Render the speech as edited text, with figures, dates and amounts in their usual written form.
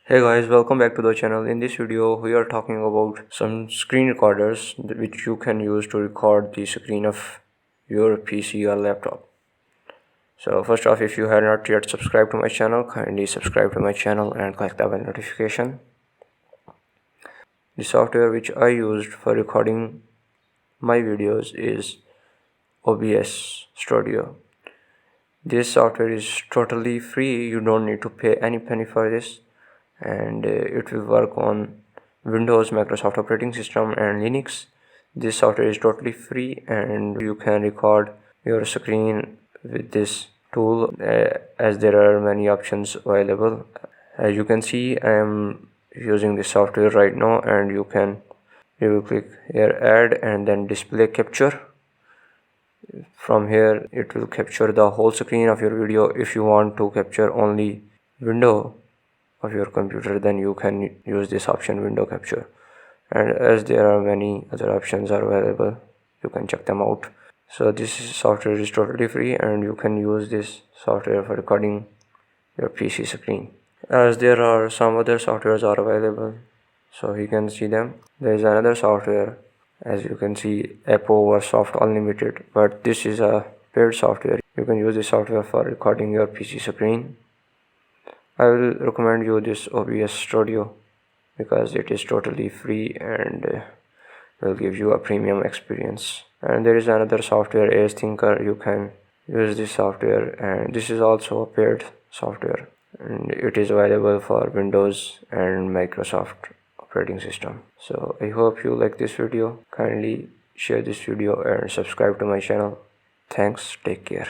Hey guys, welcome back to the channel. In this video, we are talking about some screen recorders which you can use to record the screen of your PC or laptop. So first off, if you have not yet subscribed to my channel, kindly subscribe to my channel and click the bell notification. The software which I used for recording my videos is OBS Studio. This software is totally free. You don't need to pay any penny for this, and it will work on Windows, Microsoft operating system and Linux. This software is totally free and you can record your screen with this tool as there are many options available. As you can see, I am using this software right now, and you will click here add and then display capture. From here it will capture the whole screen of your video. If you want to capture only window of your computer, then you can use this option, window capture. And as there are many other options are available, you can check them out. So this software is totally free and you can use this software for recording your PC screen. As there are some other softwares are available, so you can see them. There is another software, as you can see, Apple Soft Unlimited, but this is a paid software. You can use this software for recording your PC screen. I will recommend you this OBS Studio because it is totally free and will give you a premium experience. And there is another software, Ace Thinker. You can use this software, and this is also a paid software, and it is available for Windows and Microsoft operating system. So I hope you like this video. Kindly share this video and subscribe to my channel. Thanks. Take care.